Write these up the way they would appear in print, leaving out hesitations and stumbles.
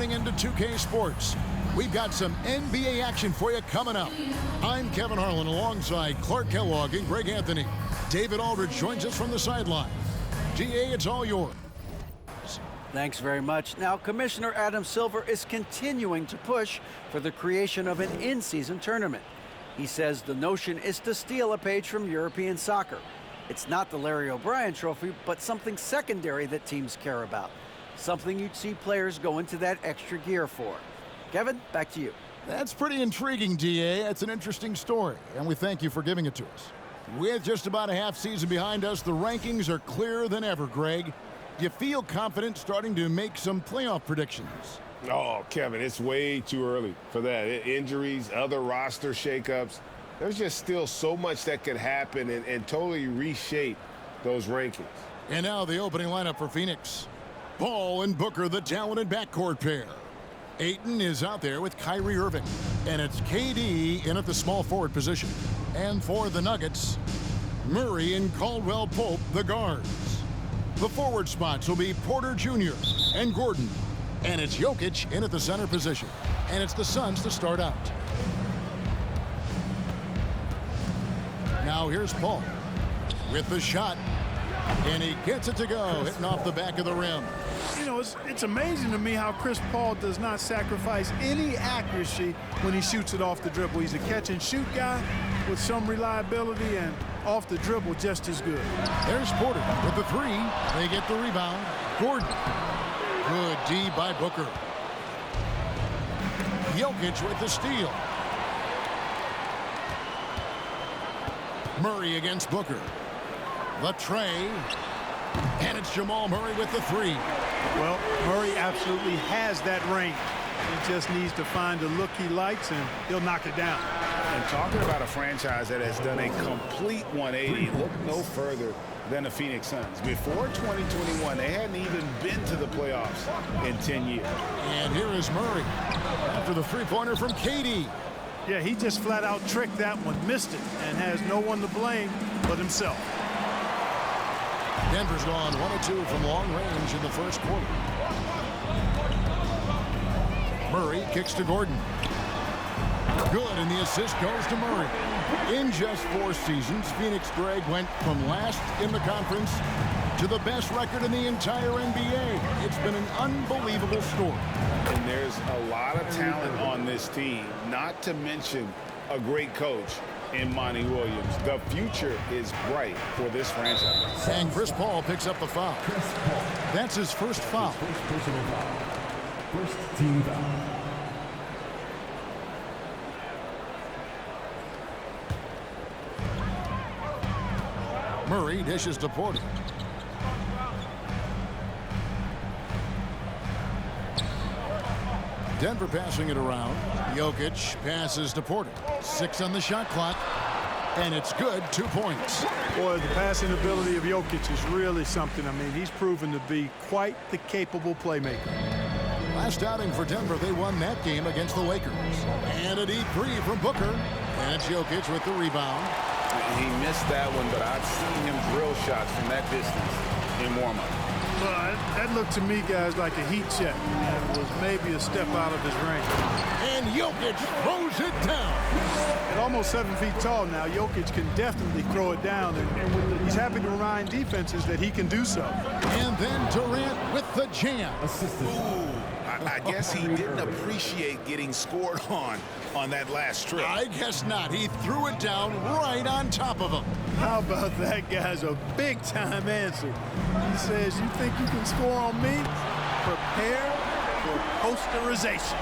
tuning into 2K Sports. We've got some NBA action for you coming up. I'm Kevin Harlan alongside Clark Kellogg and Greg Anthony. David Aldridge joins us from the sideline. GA, it's all yours. Thanks very much. Now, Commissioner Adam Silver is continuing to push for the creation of an in-season tournament. He says the notion is to steal a page from European soccer. It's not the Larry O'Brien Trophy, but something secondary that teams care about. Something you'd see players go into that extra gear for. Kevin, back to you. That's pretty intriguing, DA. That's an interesting story, and we thank you for giving it to us. With just about a half season behind us, the rankings are clearer than ever, Greg. Do you feel confident starting to make some playoff predictions? Oh, Kevin, it's way too early for that. Injuries, other roster shakeups. There's just still so much that could happen and totally reshape those rankings. And now the opening lineup for Phoenix. Paul and Booker, the talented backcourt pair. Ayton is out there with Kyrie Irving. And it's KD in at the small forward position. And for the Nuggets, Murray and Caldwell Pope, the guards. The forward spots will be Porter Jr. and Gordon. And it's Jokic in at the center position. And it's the Suns to start out. Now here's Paul with the shot. And he gets it to go, hitting off the back of the rim. You know, it's amazing to me how Chris Paul does not sacrifice any accuracy when he shoots it off the dribble. He's a catch-and-shoot guy with some reliability, and off the dribble just as good. There's Porter with the three. They get the rebound. Gordon. Good D by Booker. Jokic with the steal. Murray against Booker. The tray. And it's Jamal Murray with the three. Well, Murray absolutely has that range. He just needs to find the look he likes, and he'll knock it down. And talking about a franchise that has done a complete 180, look no further than the Phoenix Suns. Before 2021, they hadn't even been to the playoffs in 10 years. And here is Murray after the three-pointer from KD. Yeah, he just flat-out tricked that one, missed it, and has no one to blame but himself. Denver's gone 1 of 2 from long range in the first quarter. Murray kicks to Gordon. Good, and the assist goes to Murray. In just 4 seasons, Phoenix, Greg, went from last in the conference to the best record in the entire NBA. It's been an unbelievable story. And there's a lot of talent on this team, not to mention a great coach in Monty Williams. The future is bright for this franchise. And Chris Paul picks up the foul. That's his first foul. First personal foul. First team foul. Murray dishes to Porter. Denver passing it around. Jokic passes to Porter. 6 on the shot clock. And it's good. 2 points. Boy, the passing ability of Jokic is really something. I mean, he's proven to be quite the capable playmaker. Last outing for Denver, they won that game against the Lakers. And a deep three from Booker. And it's Jokic with the rebound. He missed that one, but I've seen him drill shots from that distance in warm-up. Well, that looked to me, guys, like a heat check. It was maybe a step out of his range. And Jokic throws it down. At almost 7 feet tall now, Jokic can definitely throw it down. And he's happy to remind defenses that he can do so. And then Durant with the jam. Ooh, I guess he didn't appreciate getting scored on that last trip. I guess not. He threw it down right on top of him. How about that, guys? A big-time answer. He says, you think you can score on me? Prepare for posterization.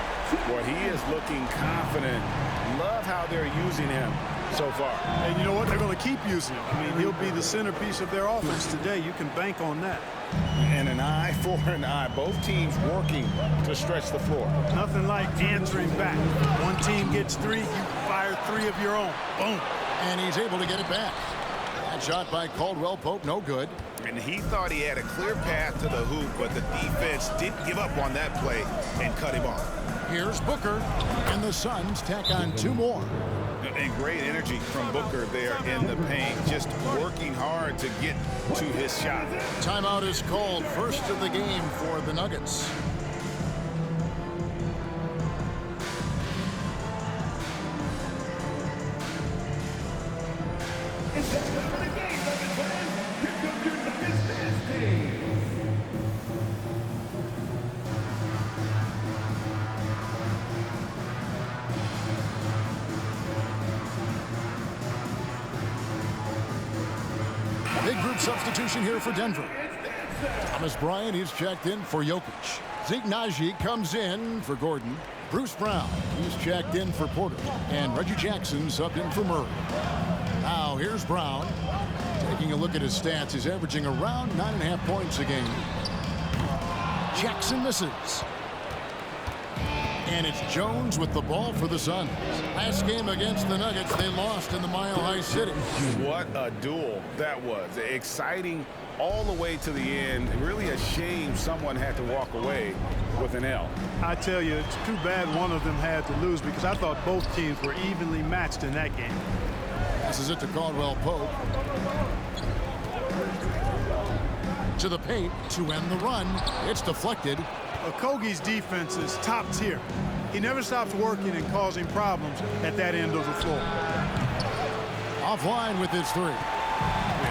Boy, he is looking confident. Love how they're using him so far. And you know what? They're going to keep using him. I mean, he'll be the centerpiece of their offense today. You can bank on that. And an eye for an eye. Both teams working to stretch the floor. Nothing like answering back. One team gets 3, you fire 3 of your own. Boom. And he's able to get it back. That shot by Caldwell Pope, no good. And he thought he had a clear path to the hoop, but the defense didn't give up on that play and cut him off. Here's Booker, and the Suns tack on 2 more. And great energy from Booker there in the paint, just working hard to get to his shot. Timeout is called, first of the game for the Nuggets. third substitution here for Denver. Thomas Bryant is checked in for Jokic. Zeke Naji comes in for Gordon. Bruce Brown, he's checked in for Porter. And Reggie Jackson subbed in for Murray. Now here's Brown. Taking a look at his stats, he's averaging around 9.5 points a game. Jackson misses. And it's Jones with the ball for the Suns. Last game against the Nuggets, they lost in the Mile High City. What a duel that was. Exciting all the way to the end. Really a shame someone had to walk away with an L. I tell you, it's too bad one of them had to lose because I thought both teams were evenly matched in that game. This is it to Caldwell Pope. To the paint to end the run. It's deflected. Okogie's defense is top tier. He never stops working and causing problems at that end of the floor. Offline with his three.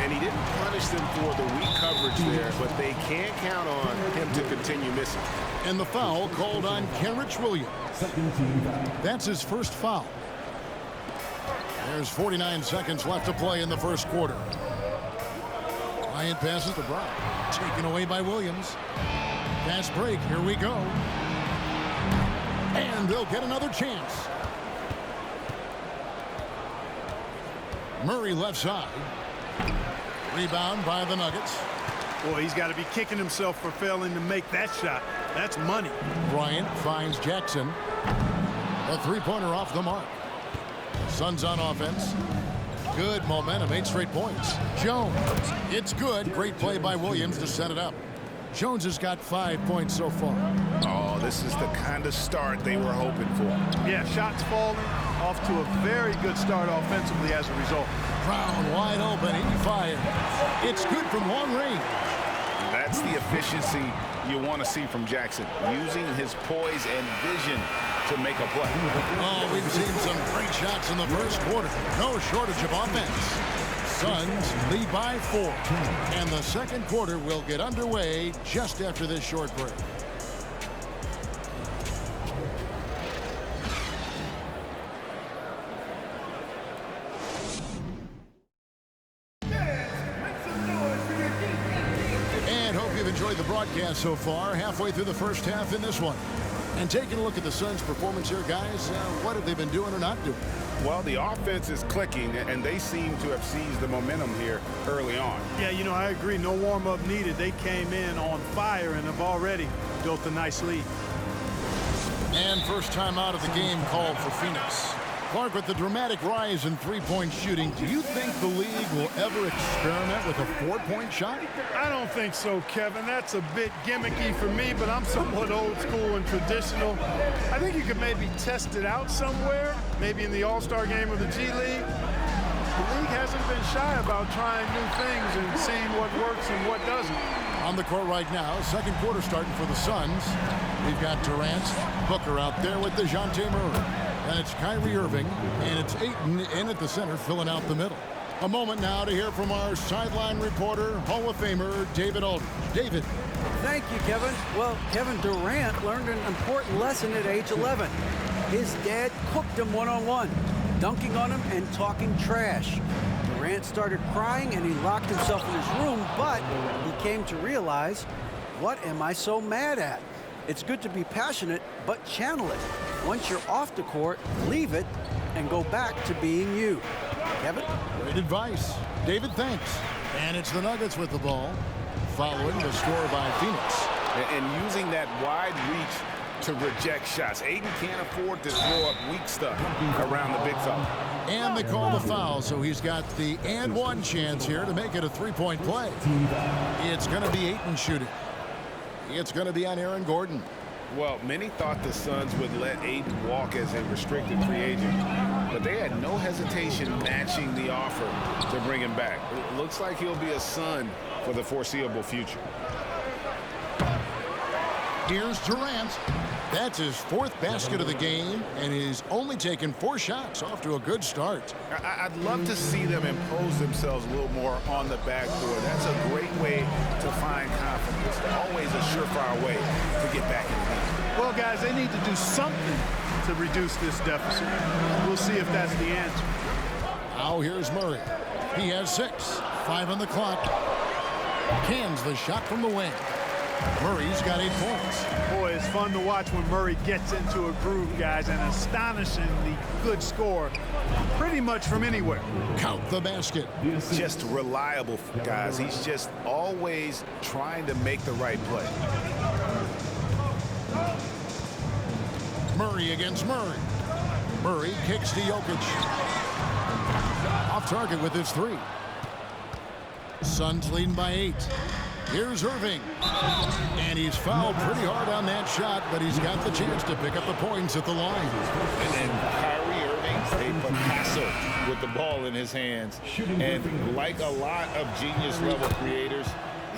And he didn't punish them for the weak coverage there, but they can't count on him to continue missing. And the foul called on Kenrich Williams. Second team foul. That's his first foul. There's 49 seconds left to play in the first quarter. Bryant passes to Brown. Taken away by Williams. Fast break. Here we go. And they'll get another chance. Murray left side. Rebound by the Nuggets. Boy, he's got to be kicking himself for failing to make that shot. That's money. Bryant finds Jackson. A three-pointer off the mark. Suns on offense. Good momentum, 8 straight points. Jones, it's good. Great play by Williams to set it up. Jones has got 5 points so far. Oh, this is the kind of start they were hoping for. Yeah, shots falling, off to a very good start offensively as a result. Brown wide open, he fires. It's good from long range. That's the efficiency you want to see from Jackson, using his poise and vision to make a play. Oh, we've seen some great shots in the first quarter. No shortage of offense. Suns lead by 4. And the second quarter will get underway just after this short break. And hope you've enjoyed the broadcast so far. Halfway through the first half in this one. And taking a look at the Suns' performance here, guys, what have they been doing or not doing? Well, the offense is clicking, and they seem to have seized the momentum here early on. Yeah, you know, I agree. No warm-up needed. They came in on fire and have already built a nice lead. And first time out of the game called for Phoenix. Clark, with the dramatic rise in three-point shooting, do you think the league will ever experiment with a four-point shot? I don't think so, Kevin. That's a bit gimmicky for me, but I'm somewhat old school and traditional. I think you could maybe test it out somewhere, maybe in the All-Star game of the G League. The league hasn't been shy about trying new things and seeing what works and what doesn't. On the court right now, second quarter starting for the Suns. We've got Durant, Booker out there with DeJounte Murray. And it's Kyrie Irving, and it's Ayton in at the center, filling out the middle. A moment now to hear from our sideline reporter, Hall of Famer David Aldridge. David. Thank you, Kevin. Well, Kevin Durant learned an important lesson at age 11. His dad cooked him one-on-one, dunking on him and talking trash. Durant started crying and he locked himself in his room, but he came to realize, what am I so mad at? It's good to be passionate, but channel it. Once you're off the court, leave it and go back to being you. Kevin? Great advice. David, thanks. And it's the Nuggets with the ball, following the score by Phoenix. And using that wide reach to reject shots. Ayton can't afford to throw up weak stuff around the big fella. And they call the foul, so he's got the and one chance here to make it a three-point play. It's going to be Ayton shooting. It's going to be on Aaron Gordon. Well, many thought the Suns would let Ayton walk as a restricted free agent, but they had no hesitation matching the offer to bring him back. It looks like he'll be a Sun for the foreseeable future. Here's Durant. That's his fourth basket of the game, and he's only taken 4 shots. Off to a good start. I'd love to see them impose themselves a little more on the backboard. That's a great way to find confidence. Always a surefire way to get back in the game. Well, guys, they need to do something to reduce this deficit. We'll see if that's the answer. Now here's Murray. He has 6. 5 on the clock. Cans the shot from the wing. Murray's got 8 points. Boy, it's fun to watch when Murray gets into a groove, guys. An astonishingly good score, pretty much from anywhere. Count the basket. Just reliable, guys. He's just always trying to make the right play. Murray against Murray. Murray kicks to Jokic. Off target with his 3. Suns leading by 8. Here's Irving. And he's fouled pretty hard on that shot, but he's got the chance to pick up the points at the line. And then Kyrie Irving, a passer with the ball in his hands. And like a lot of genius-level creators,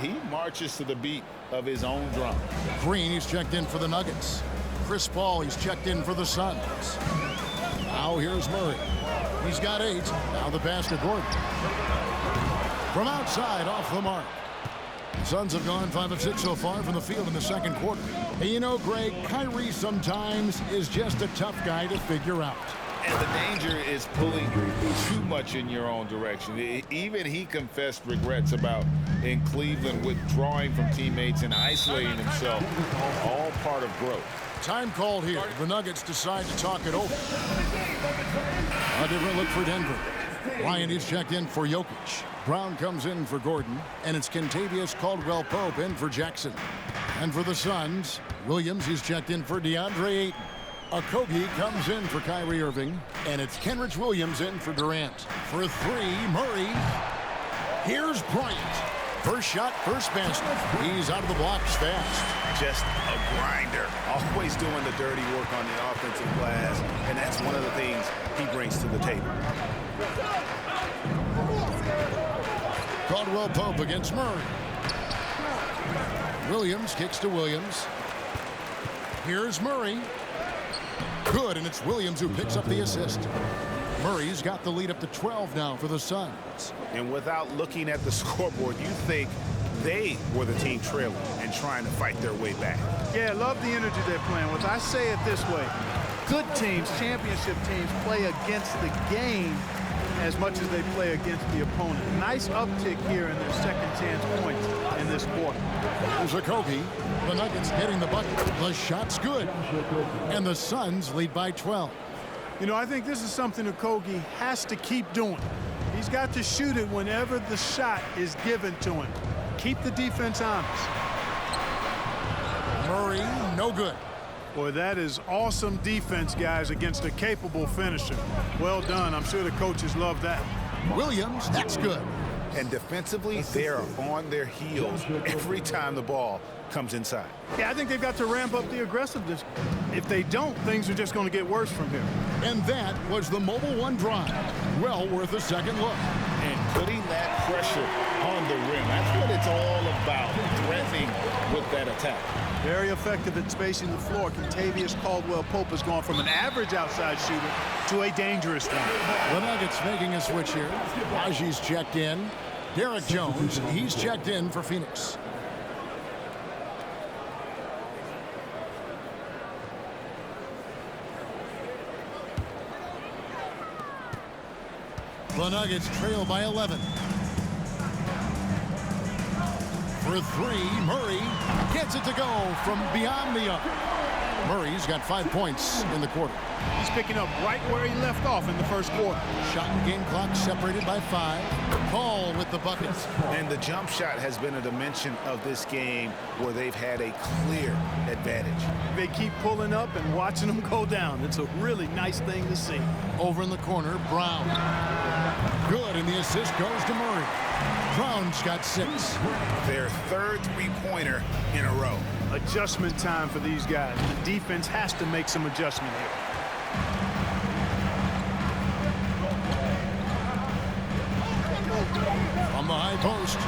he marches to the beat of his own drum. Green, he's checked in for the Nuggets. Chris Paul, he's checked in for the Suns. Now here's Murray. He's got 8. Now the pass to Gordon. From outside, off the mark. The Suns have gone 5 of 6 so far from the field in the second quarter. And you know, Greg, Kyrie sometimes is just a tough guy to figure out. And the danger is pulling too much in your own direction. Even he confessed regrets about in Cleveland withdrawing from teammates and isolating himself. All part of growth. Time called here. The Nuggets decide to talk it over. A different look for Denver. Ryan is checked in for Jokic. Brown comes in for Gordon, and it's Kentavious Caldwell-Pope in for Jackson. And for the Suns, Williams is checked in for DeAndre Ayton. Okogie comes in for Kyrie Irving, and it's Kenrich Williams in for Durant. For 3, Murray. Here's Bryant. First shot, first basket. He's out of the blocks fast. Just a grinder. Always doing the dirty work on the offensive glass, and that's one of the things he brings to the table. Caldwell-Pope against Murray. Williams kicks to Williams. Here's Murray. Good, and it's Williams who picks up the assist. Murray's got the lead up to 12 now for the Suns. And without looking at the scoreboard, you think they were the team trailing and trying to fight their way back. Yeah, I love the energy they're playing with. I say it this way. Good teams, championship teams, play against the game as much as they play against the opponent. Nice uptick here in their second chance points in this quarter. There's Okogie. The Nuggets getting the bucket. The shot's good. And the Suns lead by 12. You know, I think this is something Okogie has to keep doing. He's got to shoot it whenever the shot is given to him. Keep the defense honest. Murray, no good. Boy, that is awesome defense, guys, against a capable finisher. Well done. I'm sure the coaches love that. Williams, that's good. And defensively, they are on their heels every time the ball comes inside. Yeah, I think they've got to ramp up the aggressiveness. If they don't, things are just going to get worse from here. And that was the Mobile One drive. Well worth a second look. And putting that pressure on the rim, that's what it's all about, threatening with that attack. Very effective at spacing the floor. Kentavious Caldwell-Pope has gone from an average outside shooter to a dangerous one. The Nuggets making a switch here. Raji's checked in. Derek Jones, he's checked in for Phoenix. The Nuggets trail by 11. For 3, Murray gets it to go from beyond the arc. Murray's got 5 points in the quarter. He's picking up right where he left off in the first quarter. Shot and game clock separated by 5. Paul with the buckets. And the jump shot has been a dimension of this game where they've had a clear advantage. They keep pulling up and watching them go down. It's a really nice thing to see. Over in the corner, Brown. Good, and the assist goes to Murray. Brown's got 6. Their third three-pointer in a row. Adjustment time for these guys. The defense has to make some adjustment here. From the high post.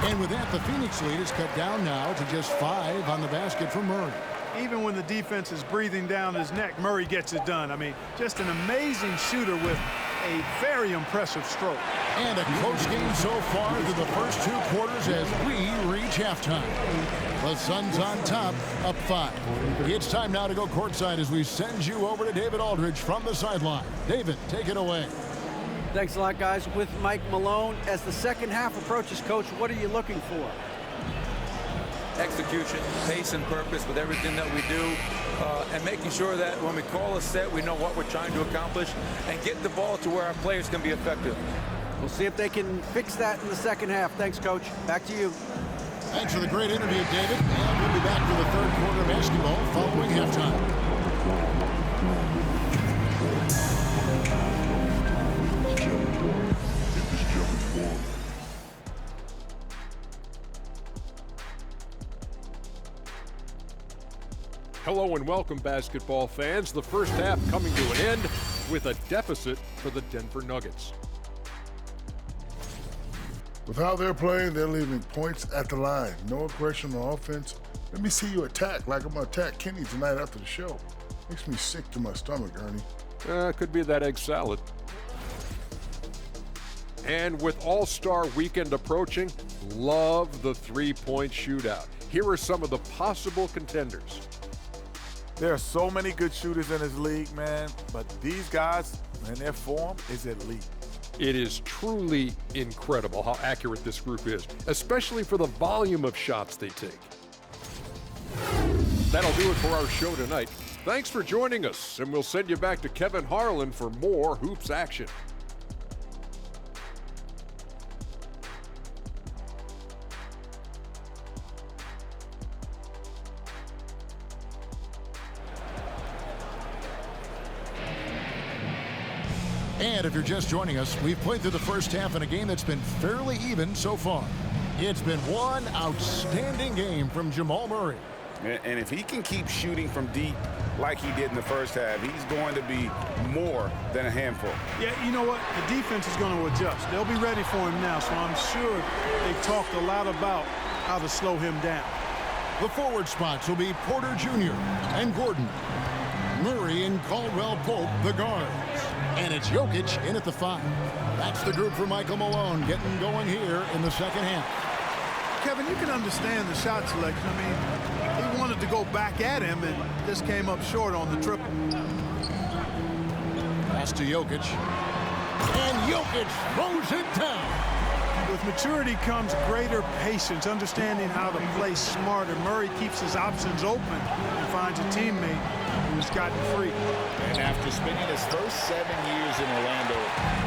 And with that, the Phoenix lead is cut down now to just 5 on the basket for Murray. Even when the defense is breathing down his neck, Murray gets it done. I mean, just an amazing shooter with a very impressive stroke. And a close game so far through the first 2 quarters as we reach halftime. The Suns on top, up 5. It's time now to go courtside as we send you over to David Aldridge from the sideline. David, take it away. Thanks a lot, guys. With Mike Malone, as the second half approaches, Coach, what are you looking for? execution, pace and purpose with everything that we do, and making sure that when we call a set, we know what we're trying to accomplish and get the ball to where our players can be effective. We'll see if they can fix that in the second half. Thanks, Coach. Back to you. Thanks for the great interview, David. And we'll be back for the third quarter of basketball following halftime. Hello and welcome, basketball fans. The first half coming to an end with a deficit for the Denver Nuggets. With how they're playing, they're leaving points at the line. No aggression on offense. Let me see you attack like I'm going to attack Kenny tonight after the show. Makes me sick to my stomach, Ernie. Could be that egg salad. And with All-Star Weekend approaching, love the three-point shootout. Here are some of the possible contenders. There are so many good shooters in this league, man, but these guys, man, their form is elite. It is truly incredible how accurate this group is, especially for the volume of shots they take. That'll do it for our show tonight. Thanks for joining us, and we'll send you back to Kevin Harlan for more Hoops action. And if you're just joining us, we've played through the first half in a game that's been fairly even so far. It's been one outstanding game from Jamal Murray. And if he can keep shooting from deep like he did in the first half, he's going to be more than a handful. Yeah, you know what? The defense is going to adjust. They'll be ready for him now, so I'm sure they've talked a lot about how to slow him down. The forward spots will be Porter Jr. and Gordon. Murray and Caldwell Pope, the guards. And it's Jokic in at the 5. That's the group for Michael Malone getting going here in the second half. Kevin, you can understand the shot selection. I mean, he wanted to go back at him and just came up short on the triple. Pass to Jokic. And Jokic throws it down. With maturity comes greater patience, understanding how to play smarter. Murray keeps his options open and finds a teammate who's gotten free. And after spending his first 7 years in Orlando,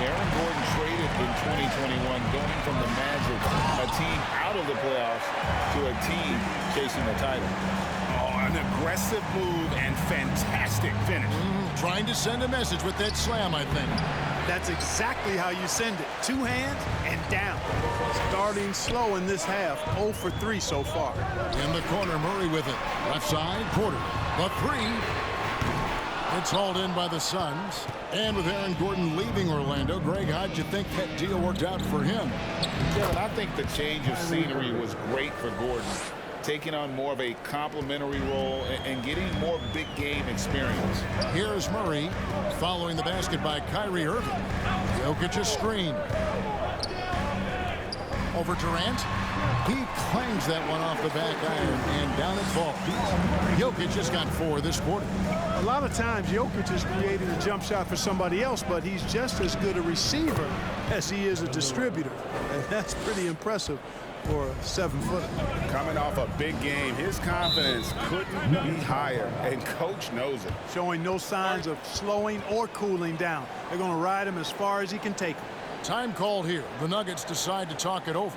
Aaron Gordon traded in 2021, going from the Magic, a team out of the playoffs, to a team chasing the title. Oh, an aggressive move and fantastic finish. Trying to send a message with that slam, I think. That's exactly how you send it. 2 hands and down. Starting slow in this half, 0 for 3 so far. In the corner, Murray with it. Left side, Porter. The 3. It's hauled in by the Suns. And with Aaron Gordon leaving Orlando, Greg, how'd you think that deal worked out for him? Kevin, I think the change of scenery was great for Gordon, taking on more of a complimentary role and getting more big game experience. Here's Murray following the basket by Kyrie Irving. Jokic's screen. Over Durant. He clangs that one off the back iron and down it falls. Jokic just got 4 this quarter. A lot of times Jokic is creating a jump shot for somebody else, but he's just as good a receiver as he is a distributor. And that's pretty impressive for a 7-footer. Coming off a big game, his confidence couldn't be higher, and coach knows it. Showing no signs of slowing or cooling down. They're going to ride him as far as he can take him. Time called here. The Nuggets decide to talk it over.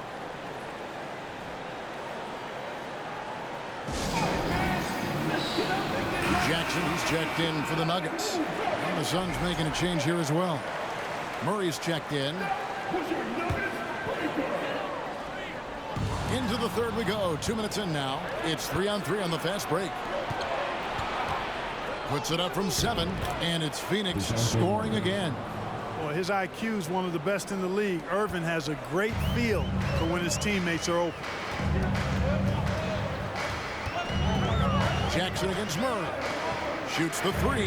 Jackson, he's checked in for the Nuggets. And the Suns making a change here as well. Murray's checked in. Into the third we go. 2 minutes in now. It's 3-on-3 on the fast break. Puts it up from 7, and it's Phoenix scoring again. Well, his IQ is one of the best in the league. Irvin has a great feel for when his teammates are open. Jackson against Murray. Shoots the 3.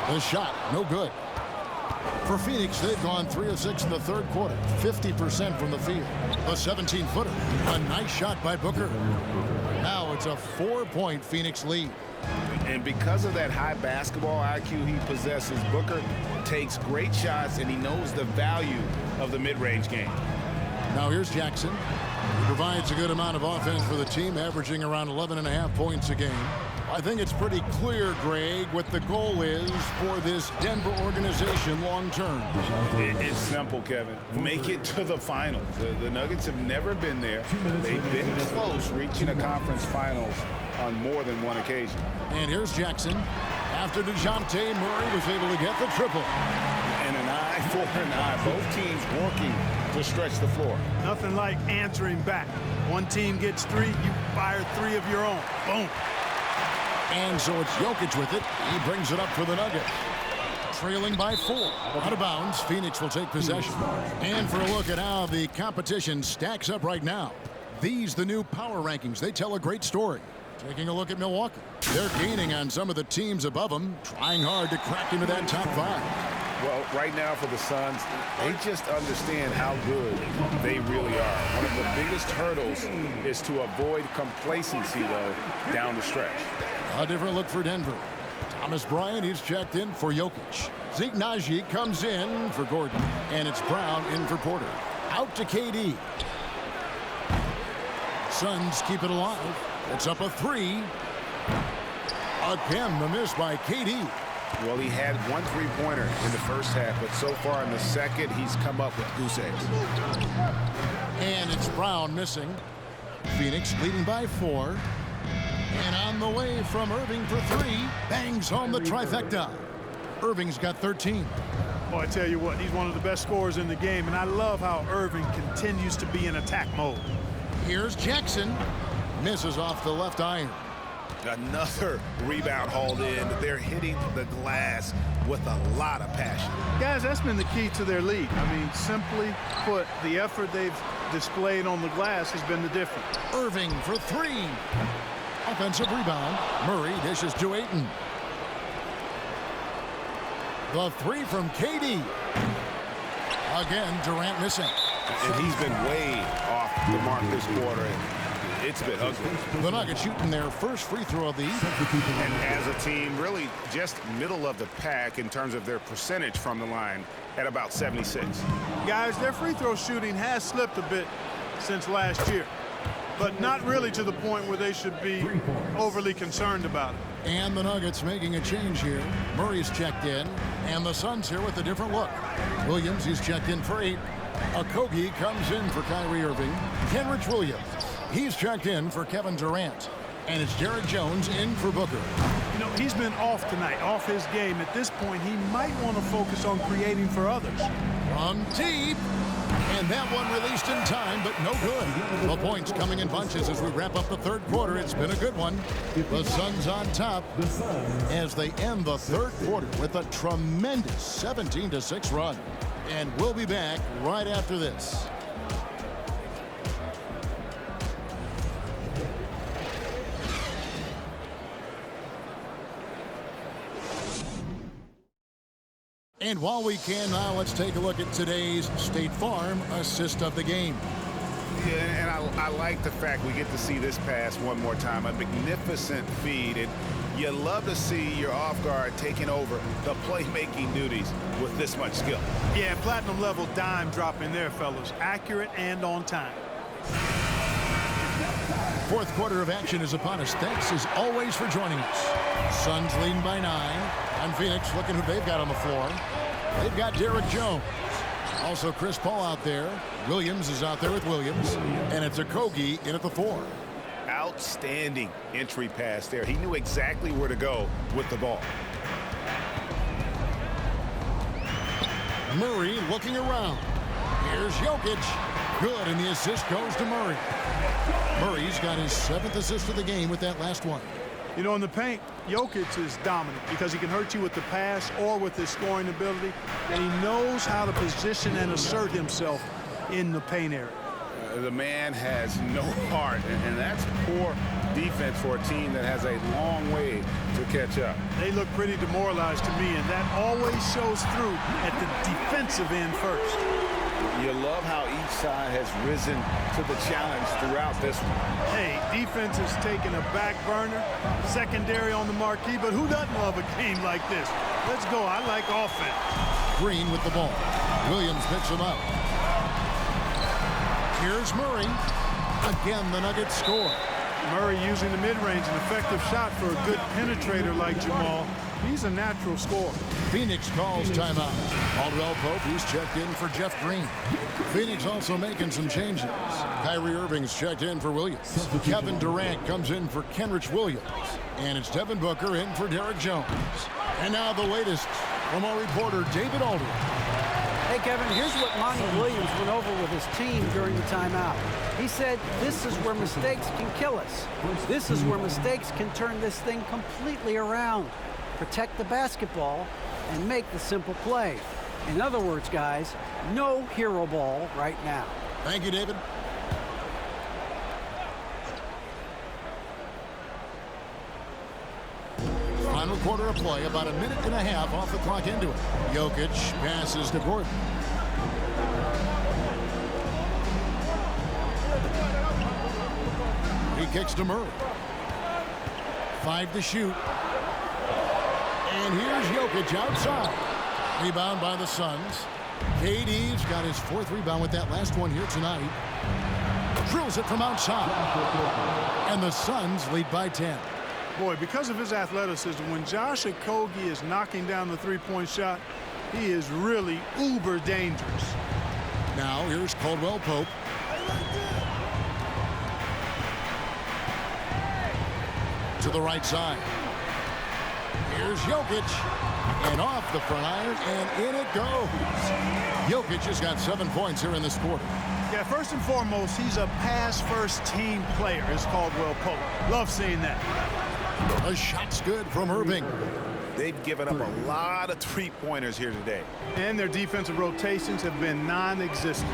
The shot, no good. For Phoenix, they've gone 3 of 6 in the third quarter, 50% from the field. A 17-footer, a nice shot by Booker. Now it's a 4-point Phoenix lead. And because of that high basketball IQ he possesses, Booker takes great shots, and he knows the value of the mid-range game. Now here's Jackson. He provides a good amount of offense for the team, averaging around 11.5 points a game. I think it's pretty clear, Greg, what the goal is for this Denver organization long term. It's simple, Kevin. Make it to the finals. The Nuggets have never been there. They've been close, reaching a conference finals on more than one occasion. And here's Jackson. After DeJounte Murray was able to get the triple. And an eye for an eye. Both teams working to stretch the floor. Nothing like answering back. One team gets 3, you fire 3 of your own. Boom. And so it's Jokic with it. He brings it up for the Nuggets. Trailing by 4. Out of bounds. Phoenix will take possession. And for a look at how the competition stacks up right now. These, the new power rankings. They tell a great story. Taking a look at Milwaukee. They're gaining on some of the teams above them, trying hard to crack into that top 5. Well, right now for the Suns, they just understand how good they really are. One of the biggest hurdles is to avoid complacency, though, down the stretch. A different look for Denver. Thomas Bryant, he's checked in for Jokic. Zeke Naji comes in for Gordon. And it's Brown in for Porter. Out to KD. Suns keep it alive. It's up a 3. Again, the miss by KD. Well, he had 1 3-pointer in the first half, but so far in the second, he's come up with goose eggs. And it's Brown missing. Phoenix leading by 4. And on the way from Irving for 3. Bangs home the trifecta. Irving's got 13. Boy, I tell you what, he's one of the best scorers in the game, and I love how Irving continues to be in attack mode. Here's Jackson. Misses off the left iron. Another rebound hauled in. They're hitting the glass with a lot of passion. Guys, that's been the key to their lead. I mean, simply put, the effort they've displayed on the glass has been the difference. Irving for 3. Offensive rebound. Murray dishes to Ayton. The 3 from KD. Again, Durant missing. And he's been way off the mark this quarter. It's been ugly. The Nuggets shooting their first free throw of the evening. And as a team, really just middle of the pack in terms of their percentage from the line at about 76. Guys, their free throw shooting has slipped a bit since last year, but not really to the point where they should be overly concerned about it. And the Nuggets making a change here. Murray's checked in, and the Suns here with a different look. Williams, he's checked in for 8. Okogie comes in for Kyrie Irving. Kenrich Williams, he's checked in for Kevin Durant. And it's Derek Jones in for Booker. You know, he's been off tonight, off his game. At this point, he might want to focus on creating for others. From deep. And that one released in time, but no good. The points coming in bunches as we wrap up the third quarter. It's been a good one. The Suns on top as they end the third quarter with a tremendous 17-6 run. And we'll be back right after this. And while we can now, let's take a look at today's State Farm assist of the game. Yeah, and I like the fact we get to see this pass one more time. A magnificent feed. And you love to see your off guard taking over the playmaking duties with this much skill. Yeah, platinum level dime drop in there, fellas. Accurate and on time. Fourth quarter of action is upon us. Thanks as always for joining us. Suns leading by 9. And Phoenix looking who they've got on the floor. They've got Derek Jones. Also Chris Paul out there. Williams is out there with Williams. And it's Okogie in at the 4. Outstanding entry pass there. He knew exactly where to go with the ball. Murray looking around. Here's Jokic. Good, and the assist goes to Murray. Murray's got his 7th assist of the game with that last one. You know, in the paint, Jokic is dominant because he can hurt you with the pass or with his scoring ability, and he knows how to position and assert himself in the paint area. The man has no heart, and that's poor defense for a team that has a long way to catch up. They look pretty demoralized to me, and that always shows through at the defensive end first. You love how each side has risen to the challenge throughout this one. Hey, defense has taken a back burner, secondary on the marquee, but who doesn't love a game like this? Let's go. I like offense. Green with the ball. Williams picks him up. Here's Murray. Again, the Nuggets score. Murray using the mid-range, an effective shot for a good penetrator like Jamal. He's a natural scorer. Phoenix calls timeout. Caldwell Pope, who's checked in for Jeff Green. Phoenix also making some changes. Kyrie Irving's checked in for Williams. Kevin Durant comes in for Kenrich Williams. And it's Devin Booker in for Derek Jones. And now the latest from our reporter, David Aldridge. Hey, Kevin, here's what Monty Williams went over with his team during the timeout. He said, this is where mistakes can kill us. This is where mistakes can turn this thing completely around. Protect the basketball and make the simple play. In other words, guys, no hero ball right now. Thank you, David. Final quarter of play, about a minute and a half off the clock into it. Jokic passes to Gordon. He kicks to Murray. 5 to shoot. And here's Jokic outside. Rebound by the Suns. KD's got his 4th rebound with that last one here tonight. Drills it from outside. And the Suns lead by 10. Boy, because of his athleticism, when Josh Okogie is knocking down the three-point shot, he is really uber dangerous. Now here's Caldwell Pope. To the right side. Here's Jokic. And off the front iron, and in it goes. Jokic has got 7 points here in this quarter. Yeah, first and foremost, he's a pass-first team player, is Caldwell Pope. Love seeing that. A shot's good from Irving. They've given up a lot of three-pointers here today. And their defensive rotations have been non-existent.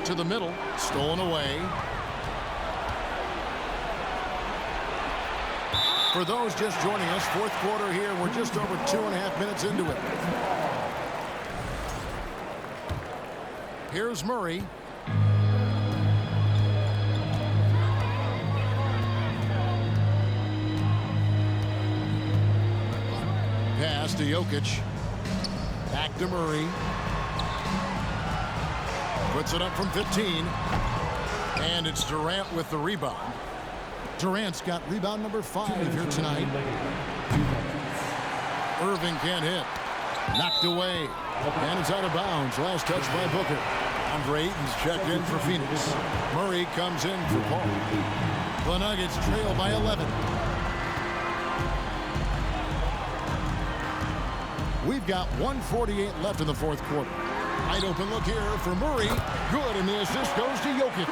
To the middle, stolen away. For those just joining us, 4th quarter here. We're just over 2.5 minutes into it. Here's Murray. Pass to Jokic. Back to Murray. Puts it up from 15. And it's Durant with the rebound. Durant's got rebound number 5 here tonight. Irving can't hit. Knocked away. And it's out of bounds. Last touch by Booker. Andre Ayton's checked in for Phoenix. Murray comes in for Paul. The Nuggets trail by 11. We've got 1:48 left in the 4th quarter. Wide open look here for Murray. Good, and the assist goes to Jokic.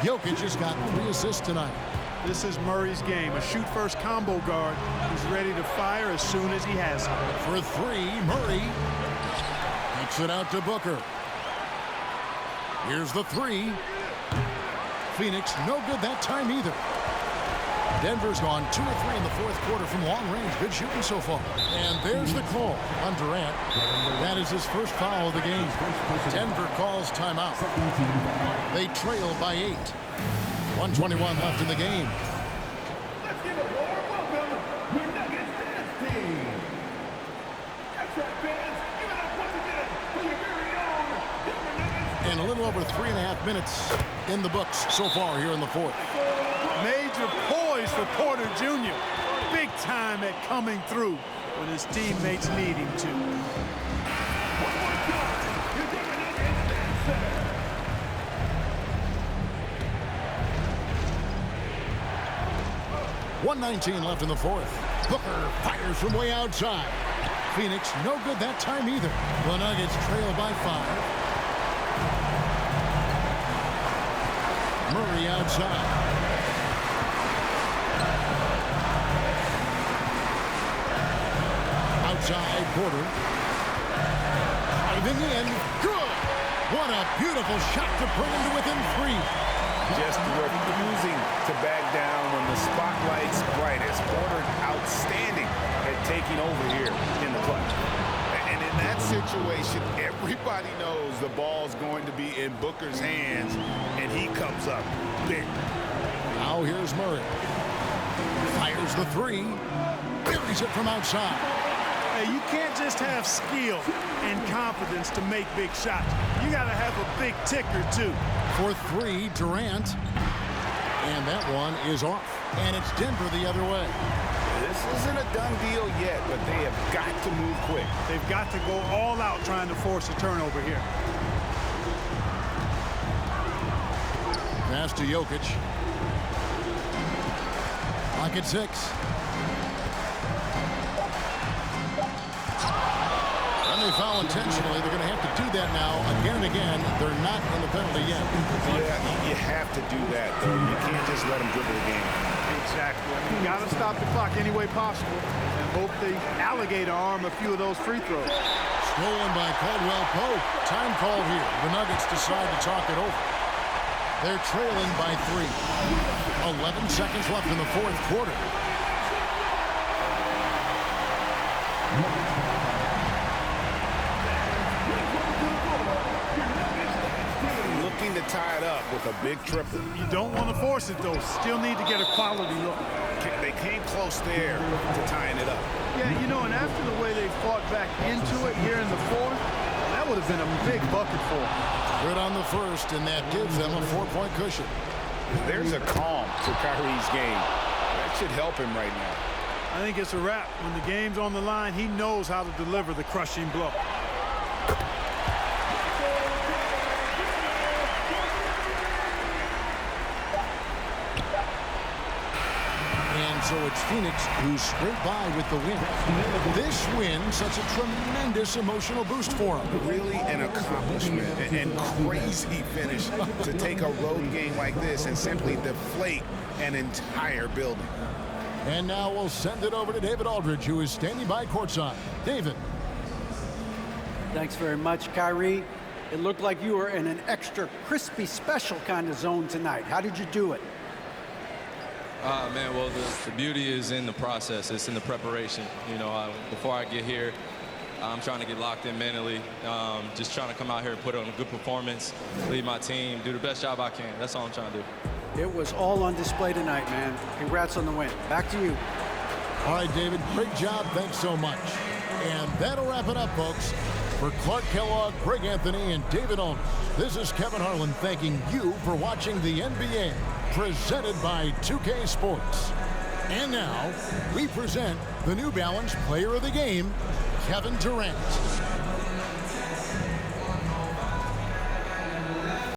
Jokic has got 3 assists tonight. This is Murray's game, a shoot-first combo guard. He's ready to fire as soon as he has it. For 3, Murray kicks it out to Booker. Here's the 3. Phoenix no good that time either. Denver's gone 2 of 3 in the 4th quarter from long range. Good shooting so far. And there's the call on Durant. That is his first foul of the game. Denver calls timeout. They trail by 8. 1:21 left in the game. And a little over 3.5 minutes in the books so far here in the 4th. Major poise for Porter Jr. Big time at coming through when his teammates need him to. 1:19 left in the 4th. Booker fires from way outside. Phoenix no good that time either. The Nuggets trail by 5. Murray outside. Outside, Porter. Driving in. Good. What a beautiful shot to bring him to within 3. Just refusing to back down when the spotlight's brightest. Porter outstanding at taking over here in the clutch. And in that situation, everybody knows the ball's going to be in Booker's hands, and he comes up big. Now here's Murray. Fires the 3. Buries it from outside. Hey, you can't just have skill and confidence to make big shots. You got to have a big ticker, too. For three, Durant. And that one is off. And it's Denver the other way. This isn't a done deal yet, but they have got to move quick. They've got to go all out trying to force a turnover here. Pass to Jokic. Clock at 6. And they foul intentionally. They're going to have to do that now again and again. They're not in the penalty yet. Yeah, you have to do that, though. You can't just let them dribble the game. Exactly. You got to stop the clock any way possible and hope the alligator arm a few of those free throws. Stolen by Caldwell Pope. Time call here. The Nuggets decide to talk it over. They're trailing by 3. 11 seconds left in the fourth quarter. Looking to tie it up with a big triple. You don't want to force it, though. Still need to get a quality look. They came close there to tying it up. Yeah, you know, and after the way they fought back into it here in the fourth, that would have been a big bucket for them. Good on the first, and that gives them a 4-point cushion. There's a calm to Kyrie's game. That should help him right now. I think it's a wrap. When the game's on the line, he knows how to deliver the crushing blow. And so it's Phoenix who scraped by with the win. This win such a tremendous emotional boost for them. Really an accomplishment and crazy finish to take a road game like this and simply deflate an entire building. And now we'll send it over to David Aldridge, who is standing by courtside. David. Thanks very much, Kyrie. It looked like you were in an extra crispy special kind of zone tonight. How did you do it? Man, well, the beauty is in the process. It's in the preparation. You know, before I get here, I'm trying to get locked in mentally. Just trying to come out here and put on a good performance, lead my team, do the best job I can. That's all I'm trying to do. It was all on display tonight, man. Congrats on the win. Back to you. All right, David, great job. Thanks so much. And that'll wrap it up, folks. For Clark Kellogg, Greg Anthony, and David Aldridge, this is Kevin Harlan thanking you for watching the NBA, presented by 2K Sports. And now, we present the New Balance Player of the Game, Kevin Durant.